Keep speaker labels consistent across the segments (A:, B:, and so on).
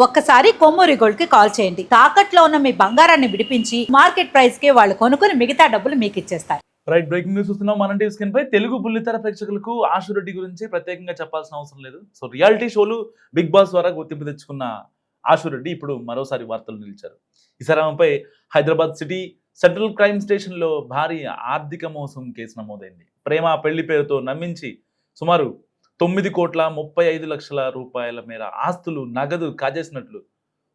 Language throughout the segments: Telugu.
A: ఒక్కసారి కొమ్మూరి గోల్డ్ కి కాల్ చేయండి. తాకట్లో ఉన్న మీ బంగారాన్ని విడిపించి మార్కెట్ ప్రైస్ కి వాళ్ళు కొనుక్కుని మిగతా డబ్బులు మీకు ఇచ్చేస్తారు.
B: రైట్, బ్రేకింగ్ న్యూస్ చూస్తున్నాం. మన టీవీ స్క్రీన్ పై తెలుగు బుల్లితెర ప్రేక్షకులకు ఆశు రెడ్డి గురించి ప్రత్యేకంగా చెప్పాల్సిన అవసరం లేదు. సో రియాలిటీ షోలు బిగ్ బాస్ ద్వారా గుర్తింపు తెచ్చుకున్న ఆశు రెడ్డి ఇప్పుడు మరోసారి వార్తలు నిలిచారు. ఈసారి ఆమెపై Hyderabad city central crime station లో భారీ ఆర్థిక మోసం కేసు నమోదైంది. ప్రేమ పెళ్లి పేరుతో నమ్మించి సుమారు 9,35,00,000 రూపాయల మేర ఆస్తులు నగదు కాజేసినట్లు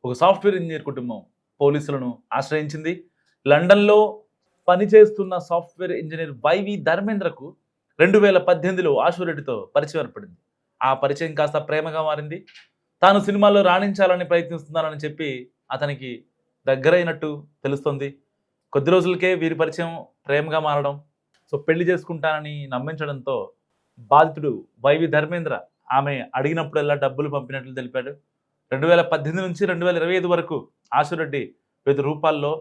B: ఒక సాఫ్ట్వేర్ ఇంజనీర్ కుటుంబం పోలీసులను ఆశ్రయించింది. లండన్లో పనిచేస్తున్న సాఫ్ట్వేర్ ఇంజనీర్ వైవి ధర్మేంద్రకు 2018లో ఆశు రెడ్డితో పరిచయం ఏర్పడింది. ఆ పరిచయం కాస్త ప్రేమగా మారింది. తాను సినిమాల్లో రాణించాలని ప్రయత్నిస్తున్నానని చెప్పి అతనికి దగ్గరైనట్టు తెలుస్తోంది. కొద్ది రోజులకే వీరి పరిచయం ప్రేమగా మారడం, సో పెళ్లి చేసుకుంటానని నమ్మించడంతో బాధితుడు వైవి ధర్మేంద్ర ఆమె అడిగినప్పుడల్లా డబ్బులు పంపినట్లు తెలిపాడు. 2018 నుంచి 2025 వరకు ఆశు రెడ్డి వివిధ రూపాల్లో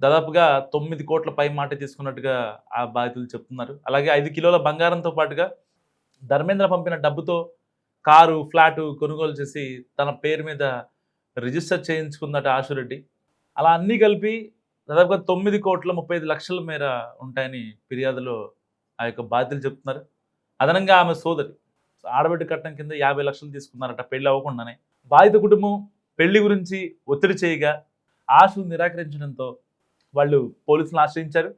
B: దాదాపుగా 9 కోట్ల పై మాట తీసుకున్నట్టుగా ఆ బాధితులు చెప్తున్నారు. అలాగే 5 కిలోల బంగారంతో పాటుగా ధర్మేంద్ర పంపిన డబ్బుతో కారు, ఫ్లాటు కొనుగోలు చేసి తన పేరు మీద రిజిస్టర్ చేయించుకుందట ఆశు రెడ్డి. అలా అన్నీ కలిపి దాదాపుగా 9,35,00,000 మేర ఉంటాయని ఫిర్యాదులో ఆ యొక్క బాధితులు చెప్తున్నారు. అదనంగా ఆమె సోదరి ఆడబిడ్డ కట్నం కింద 50 లక్షలు తీసుకున్నారట పెళ్లి అవ్వకుండానే. బాధిత కుటుంబం పెళ్లి గురించి ఒత్తిడి చేయగా ఆశు నిరాకరించడంతో వాళ్ళు పోలీసులను ఆశ్రయించారు.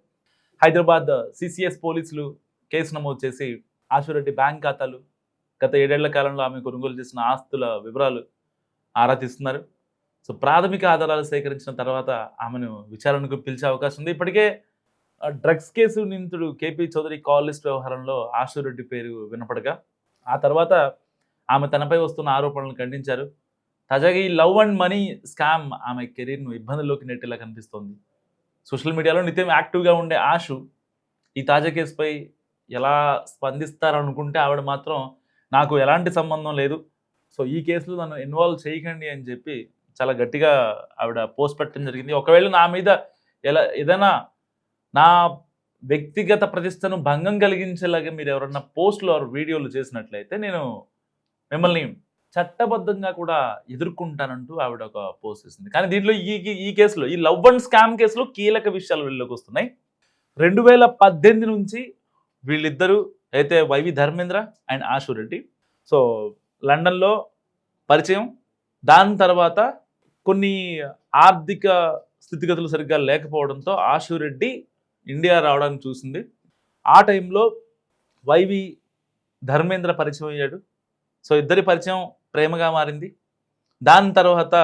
B: హైదరాబాద్ సిసిఎస్ పోలీసులు కేసు నమోదు చేసి ఆశు రెడ్డి బ్యాంక్ ఖాతాలు, గత 7 ఏళ్ల కాలంలో ఆమె కొనుగోలు చేసిన ఆస్తుల వివరాలు ఆరా తీస్తున్నారు. సో ప్రాథమిక ఆధారాలు సేకరించిన తర్వాత ఆమెను విచారణకు పిలిచే అవకాశం ఉంది. ఇప్పటికే డ్రగ్స్ కేసు నిందితుడు కేపీ చౌదరి కాల్ లిస్ట్ వ్యవహారంలో ఆశు రెడ్డి పేరు వినపడగా ఆ తర్వాత ఆమె తనపై వస్తున్న ఆరోపణలను ఖండించారు. తాజాగా ఈ లవ్ అండ్ మనీ స్కామ్ ఆమె కెరీర్ను ఇబ్బందుల్లోకి నెట్టేలా కనిపిస్తోంది. సోషల్ మీడియాలో నిత్యం యాక్టివ్గా ఉండే ఆశు ఈ తాజా కేసుపై ఎలా స్పందిస్తారనుకుంటే ఆవిడ మాత్రం నాకు ఎలాంటి సంబంధం లేదు, సో ఈ కేసులో నన్ను ఇన్వాల్వ్ చేయకండి అని చెప్పి చాలా గట్టిగా ఆవిడ పోస్ట్ పెట్టడం జరిగింది. ఒకవేళ నా మీద ఏదైనా నా వ్యక్తిగత ప్రతిష్టను భంగం కలిగించేలాగా మీరు ఎవరన్నా పోస్టులు వీడియోలు చేసినట్లయితే నేను మిమ్మల్ని చట్టబద్ధంగా కూడా ఎదుర్కొంటానంటూ ఆవిడ ఒక పోస్ట్ చేసింది. కానీ దీంట్లో ఈ కేసులో ఈ లవ్ అండ్ స్కామ్ కేసులో కీలక విషయాలు వీళ్ళకి వస్తున్నాయి. 2018 నుంచి వీళ్ళిద్దరూ అయితే YV Dharmendra and Ashu Reddy so లండన్లో పరిచయం. దాని తర్వాత కొన్ని ఆర్థిక స్థితిగతులు సరిగ్గా లేకపోవడంతో ఆశు రెడ్డి ఇండియా రావడానికి చూసింది. ఆ టైంలో వైవి ధర్మేంద్ర పరిచయం అయ్యాడు. సో ఇద్దరి పరిచయం ప్రేమగా మారింది. దాని తర్వాత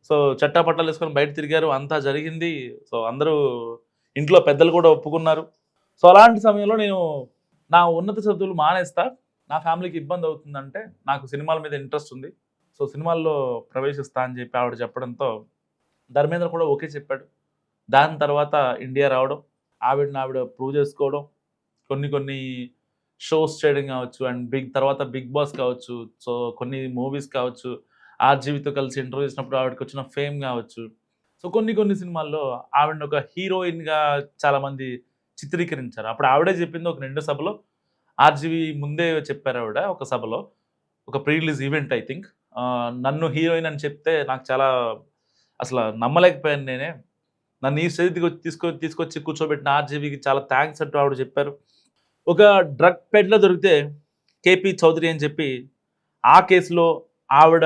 B: సో చట్టాపట్టాలు వేసుకొని బయట తిరిగారు, అంతా జరిగింది. సో అందరూ ఇంట్లో పెద్దలు కూడా ఒప్పుకున్నారు. సో అలాంటి సమయంలో నేను నా ఉన్నత చదువులు మానేస్తా, నా ఫ్యామిలీకి ఇబ్బంది అవుతుందంటే నాకు సినిమాల మీద ఇంట్రెస్ట్ ఉంది, సో సినిమాల్లో ప్రవేశిస్తా అని చెప్పి ఆవిడ చెప్పడంతో ధర్మేంద్ర కూడా ఓకే చెప్పాడు. దాని తర్వాత ఇండియా రావడం, ఆవిడ ప్రూవ్ చేసుకోవడం, కొన్ని షోస్ చేయడం కావచ్చు, అండ్ తర్వాత బిగ్ బాస్ కావచ్చు, సో కొన్ని మూవీస్ కావచ్చు, ఆర్జీవితో కలిసి ఇంటర్వ్యూ చేసినప్పుడు ఆవిడకి వచ్చిన ఫేమ్ కావచ్చు, సో కొన్ని సినిమాల్లో ఆవిడని ఒక హీరోయిన్గా చాలామంది చిత్రీకరించారు. అప్పుడు ఆవిడే చెప్పింది ఒక నిండు సభలో, ఆర్జీవి ముందే చెప్పారు ఆవిడ ఒక సభలో, ఒక pre release event I think, నన్ను హీరోయిన్ అని చెప్తే నాకు చాలా అసలు నమ్మలేకపోయాను నేనే, నన్ను ఈ స్టేజ్కి తీసుకొచ్చి కూర్చోబెట్టిన ఆర్జీవికి చాలా థ్యాంక్స్ అంటూ ఆవిడ చెప్పారు. ఒక డ్రగ్ పెడ్లో దొరికితే కేపీ చౌదరి అని చెప్పి ఆ కేసులో ఆవిడ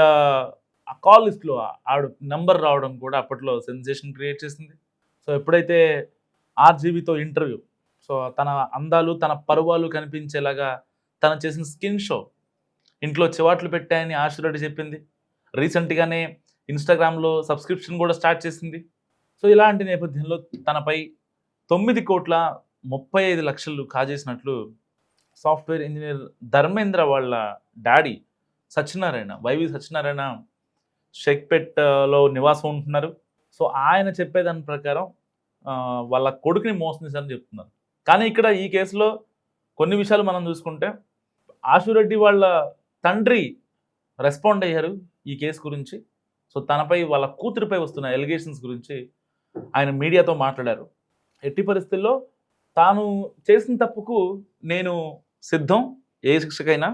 B: ఆ కాల్ లిస్ట్లో ఆవిడ నెంబర్ రావడం కూడా అప్పట్లో సెన్సేషన్ క్రియేట్ చేసింది. సో ఎప్పుడైతే ఆర్జీవితో ఇంటర్వ్యూ, సో తన అందాలు తన పరువాలు కనిపించేలాగా తను చేసిన స్కిన్ షో ఇంట్లో చివాట్లు పెట్టాయని ఆశు రెడ్డి చెప్పింది. రీసెంట్గానే ఇన్స్టాగ్రామ్లో సబ్స్క్రిప్షన్ కూడా స్టార్ట్ చేసింది. సో ఇలాంటి నేపథ్యంలో తనపై 9,35,00,000 కాజేసినట్లు సాఫ్ట్వేర్ ఇంజనీర్ ధర్మేంద్ర వాళ్ళ డాడీ సత్యనారాయణ, వైవి సత్యనారాయణ షేక్పేట్లో నివాసం ఉంటున్నారు. సో ఆయన చెప్పేదాని ప్రకారం వాళ్ళ కొడుకుని మోసం చేశారని చెప్తున్నారు. కానీ ఇక్కడ ఈ కేసులో కొన్ని విషయాలు మనం చూసుకుంటే ఆశు రెడ్డి వాళ్ళ తండ్రి రెస్పాండ్ అయ్యారు ఈ కేసు గురించి. సో తనపై వాళ్ళ కూతురిపై వస్తున్న ఎలిగేషన్స్ గురించి ఆయన మీడియాతో మాట్లాడారు. ఎట్టి పరిస్థితుల్లో తాను చేసిన తప్పుకు నేను సిద్ధం, ఏ శిక్షకైనా,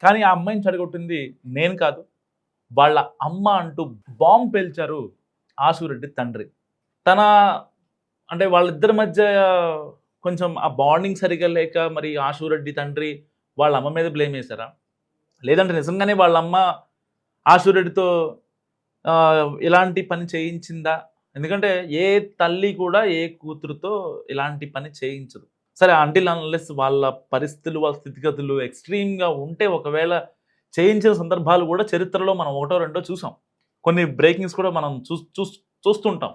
B: కానీ ఆ అమ్మాయిని చెడగొట్టింది నేను కాదు, వాళ్ళ అమ్మ అంటూ బాంబు పేల్చారు ఆశురెడ్డి తండ్రి. తన అంటే వాళ్ళిద్దరి మధ్య కొంచెం ఆ బాండింగ్ సరిగ్గా లేక మరి ఆశురెడ్డి తండ్రి వాళ్ళ అమ్మ మీద బ్లేమ్ చేశారా? లేదంటే నిజంగానే వాళ్ళ అమ్మ ఆశురెడ్డితో ఇలాంటి పని చేయించిందా? ఎందుకంటే ఏ తల్లి కూడా ఏ కూతురుతో ఇలాంటి పని చేయించదు. సరే అంటిల్ అన్లెస్ వాళ్ళ పరిస్థితులు, వాళ్ళ స్థితిగతులు ఎక్స్‌ట్రీమ్‌గా ఉంటే ఒకవేళ చేయించిన సందర్భాలు కూడా చరిత్రలో మనం ఒకటో రెండో చూసాం. కొన్ని బ్రేకింగ్స్ కూడా మనం చూస్తుంటాం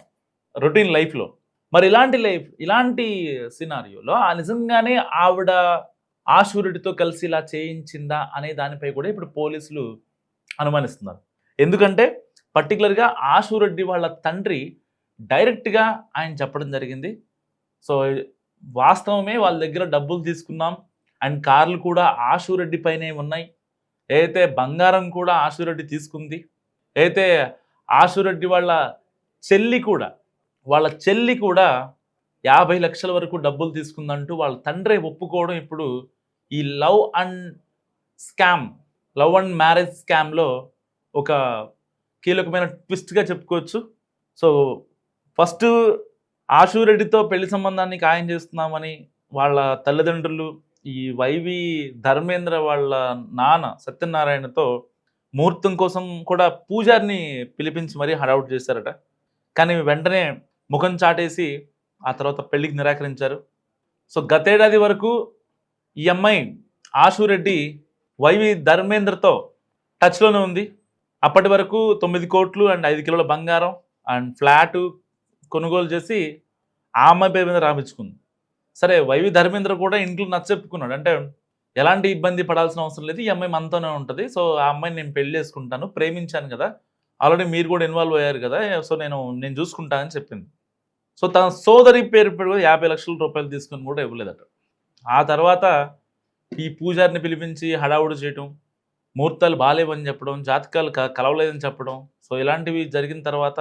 B: రొటీన్ లైఫ్‌లో. మరి ఇలాంటి సినారియోలో నిజంగానే ఆవిడ ఆశురుడితో కలిసి ఇలా చేయించిందా అనే దానిపై కూడా ఇప్పుడు పోలీసులు అనుమానిస్తున్నారు. ఎందుకంటే పర్టిక్యులర్‌గా ఆశురెడ్డి వాళ్ళ తండ్రి డైరెక్ట్‌గా ఆయన చెప్పడం జరిగింది. సో, వాస్తవమే వాళ్ళ దగ్గర డబ్బులు తీసుకున్నాం. అండ్ కార్లు కూడా ఆశురెడ్డి పైనే ఉన్నాయి. ఏదైతే బంగారం కూడా ఆశురెడ్డి తీసుకుంది. అయితే ఆశురెడ్డి వాళ్ళ చెల్లి కూడా 50,00,000 వరకు డబ్బులు తీసుకుందంటూ వాళ్ళ తండ్రే ఒప్పుకోవడం ఇప్పుడు ఈ లవ్ అండ్ మ్యారేజ్ స్కామ్‌లో ఒక కీలకమైన ట్విస్ట్‌గా చెప్పుకోవచ్చు. సో, ఫస్టు ఆశురెడ్డితో పెళ్లి సంబంధాన్ని ఖాయం చేస్తున్నామని వాళ్ళ తల్లిదండ్రులు ఈ వైవి ధర్మేంద్ర వాళ్ళ నాన్న సత్యనారాయణతో ముహూర్తం కోసం కూడా పూజారిని పిలిపించి మరీ హడావుడి చేశారట. కానీ వెంటనే ముఖం చాటేసి ఆ తర్వాత పెళ్లికి నిరాకరించారు. సో, గతేడాది వరకు ఈ అమ్మాయి ఆశురెడ్డి వైవి ధర్మేంద్రతో టచ్‌లోనే ఉంది. అప్పటి వరకు 9 కోట్లు అండ్ 5 కిలోల బంగారం అండ్ ఫ్లాటు కొనుగోలు చేసి ఆ అమ్మాయి పేరు మీద రాపించుకుంది. సరే వైవి ధర్మేంద్ర కూడా ఇంట్లో నచ్చచెప్పుకున్నాడు. అంటే ఎలాంటి ఇబ్బంది పడాల్సిన అవసరం లేదు. ఈ అమ్మాయి మనతోనే ఉంటది. సో, ఆ అమ్మాయిని నేను పెళ్లి చేసుకుంటాను. ప్రేమించాను కదా! ఆల్రెడీ మీరు కూడా ఇన్వాల్వ్ అయ్యారు కదా! సో, నేను చూసుకుంటా అని చెప్పింది. సో, తన సోదరి పేరు పెట్టి కూడా రూ. 50,00,000 తీసుకొని కూడా ఇవ్వలేదట. ఆ తర్వాత ఈ పూజారిని పిలిపించి హడావుడి చేయటం, ముహూర్తాలు బాలేవని చెప్పడం, జాతకాలు కలవలేదని చెప్పడం. సో, ఇలాంటివి జరిగిన తర్వాత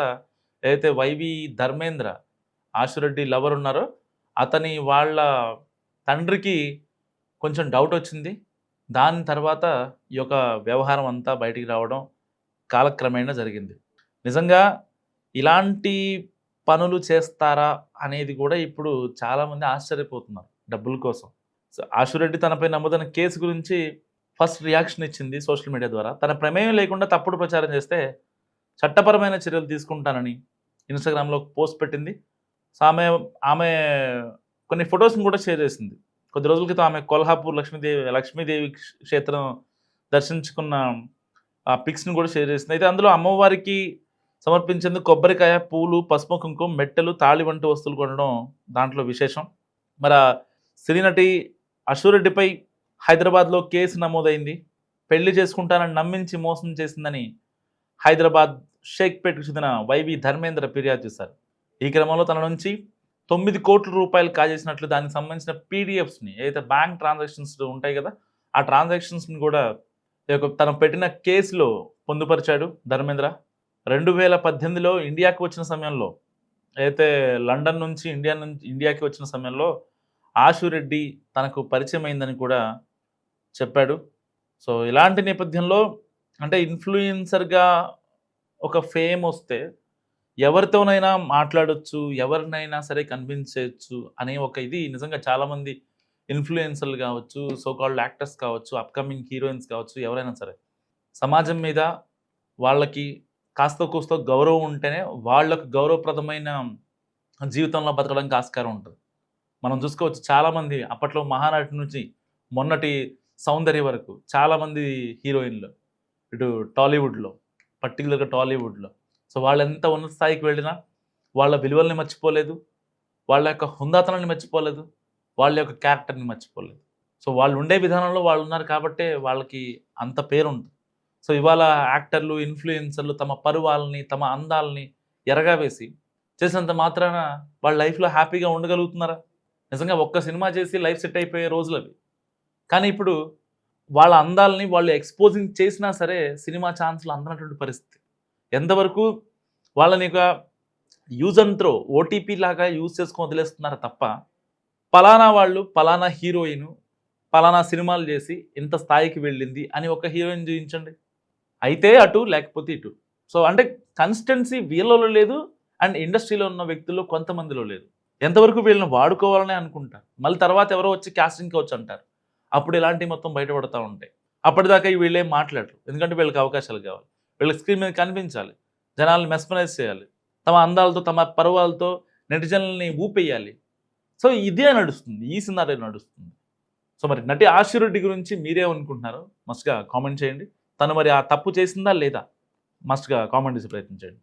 B: ఏదైతే వైవి ధర్మేంద్ర ఆశురెడ్డి లవర్ ఉన్నారో అతని వాళ్ళ తండ్రికి కొంచెం డౌట్ వచ్చింది. దాని తర్వాత ఈ యొక్క వ్యవహారం అంతా బయటికి రావడం కాలక్రమేణా జరిగింది. నిజంగా ఇలాంటి పనులు చేస్తారా అనేది కూడా ఇప్పుడు చాలామంది ఆశ్చర్యపోతున్నారు డబ్బుల కోసం. సో, ఆశురెడ్డి తనపై నమోదైన కేసు గురించి ఫస్ట్ రియాక్షన్ ఇచ్చింది సోషల్ మీడియా ద్వారా. తన ప్రమేయం లేకుండా తప్పుడు ప్రచారం చేస్తే చట్టపరమైన చర్యలు తీసుకుంటానని ఇన్‌స్టాగ్రామ్‌లో పోస్ట్ పెట్టింది. సో, ఆమె కొన్ని ఫోటోస్‌ని కూడా షేర్ చేసింది. కొద్ది రోజుల క్రితం ఆమె కొల్హాపూర్ లక్ష్మీదేవి క్షేత్రం దర్శించుకున్న ఆ పిక్స్‌ని కూడా షేర్ చేసింది. అయితే అందులో అమ్మవారికి సమర్పించేందుకు కొబ్బరికాయ, పూలు, పసుపు, కుంకుమ, మెట్టెలు, తాళి వంటి వస్తువులు కొనడం దాంట్లో విశేషం. మరి సినీ నటి ఆశురెడ్డిపై హైదరాబాద్‌లో కేసు నమోదైంది. పెళ్లి చేసుకుంటానని నమ్మించి మోసం చేసిందని హైదరాబాద్ షేక్‌పేట్‌కు చెందిన వైవి ధర్మేంద్ర ఫిర్యాదు చేశారు. ఈ క్రమంలో తన నుంచి 9 కోట్ల రూపాయలు కాజేసినట్లు దానికి సంబంధించిన పీడిఎఫ్స్‌ని ఏదైతే బ్యాంక్ ట్రాన్సాక్షన్స్ ఉంటాయి కదా! ఆ ట్రాన్సాక్షన్స్‌ని కూడా తను పెట్టిన కేసులో పొందుపరిచాడు ధర్మేంద్ర. 2018లో ఇండియాకి వచ్చిన సమయంలో అయితే లండన్ నుంచి ఇండియాకి వచ్చిన సమయంలో ఆశురెడ్డి తనకు పరిచయం అయిందని కూడా చెప్పాడు. సో, ఇలాంటి నేపథ్యంలో అంటే ఇన్‌ఫ్లుయెన్సర్‌గా ఒక ఫేమ్ వస్తే ఎవరితోనైనా మాట్లాడొచ్చు, ఎవరినైనా సరే కన్విన్స్ చేయొచ్చు అనే ఒక ఇది నిజంగా చాలామంది ఇన్‌ఫ్లుయెన్సర్‌లు కావచ్చు, సో కాల్డ్ యాక్టర్స్ కావచ్చు, అప్‌కమింగ్ హీరోయిన్స్ కావచ్చు, ఎవరైనా సరే సమాజం మీద వాళ్ళకి కాస్తో కూస్తో గౌరవం ఉంటేనే వాళ్ళకు గౌరవప్రదమైన జీవితంలో బతకడానికి ఆస్కారం ఉంటది. మనం చూసుకోవచ్చు చాలామంది అప్పట్లో మహానటి నుంచి మొన్నటి సౌందర్య వరకు చాలామంది హీరోయిన్‌లు ఇటు టాలీవుడ్‌లో పర్టిక్యులర్‌గా టాలీవుడ్‌లో. సో, వాళ్ళెంత ఉన్నత స్థాయికి వెళ్ళినా వాళ్ళ విలువల్ని మర్చిపోలేదు. వాళ్ళ యొక్క హుందాతనాన్ని మర్చిపోలేదు. వాళ్ళ యొక్క క్యారెక్టర్‌ని మర్చిపోలేదు. సో, వాళ్ళు ఉండే విధానంలో వాళ్ళున్నారు కాబట్టే వాళ్ళకి అంత పేరుంది. సో, ఇవాళ యాక్టర్లు, ఇన్‌ఫ్లుయెన్సర్‌లు తమ పరువాలని, తమ అందాలని ఎరగా వేసి చేసినంత మాత్రాన వాళ్ళ లైఫ్‌లో హ్యాపీగా ఉండగలుగుతున్నారా? నిజంగా ఒక్క సినిమా చేసి లైఫ్ సెట్ అయిపోయే రోజులవి. కానీ ఇప్పుడు వాళ్ళ అందాలని వాళ్ళు ఎక్స్‌పోజింగ్ చేసినా సరే సినిమా ఛాన్స్‌లు అందనటువంటి పరిస్థితి. ఎంతవరకు వాళ్ళని ఒక యూజ్ అండ్ త్రో ఓటీపీ లాగా యూజ్ చేసుకొని వదిలేస్తున్నారు తప్ప, పలానా వాళ్ళు, పలానా హీరోయిను, పలానా సినిమాలు చేసి ఇంత స్థాయికి వెళ్ళింది అని ఒక హీరోయిన్ చూయించండి. అయితే అటు లేకపోతే ఇటు. సో అంటే కన్సిస్టెన్సీ వీళ్ళలో లేదు అండ్ ఇండస్ట్రీలో ఉన్న వ్యక్తుల్లో కొంతమందిలో లేదు. ఎంతవరకు వీళ్ళని వాడుకోవాలనే అనుకుంటారు. మళ్ళీ తర్వాత ఎవరో వచ్చి కాస్టింగ్ కౌచ్ అంటారు. అప్పుడు ఇలాంటివి మొత్తం బయటపడతా ఉంటాయి. అప్పటిదాకా వీళ్ళేం మాట్లాడరు. ఎందుకంటే వీళ్ళకి అవకాశాలు కావాలి. వీళ్ళకి స్క్రీన్ మీద కనిపించాలి. జనాల్ని మెస్మరైజ్ చేయాలి. తమ అందాలతో, తమ పరువాలతో నెటిజన్లని ఊపేయాలి. సో ఇదే నడుస్తుంది. ఈ సినారియో నడుస్తుంది. సో మరి నటి ఆశురెడ్డి గురించి మీరేమనుకుంటున్నారో మస్ట్‌గా కామెంట్ చేయండి. తను మరి ఆ తప్పు చేసిందా లేదా? మస్ట్‌గా కామెంట్ చేసి ప్రయత్నించండి.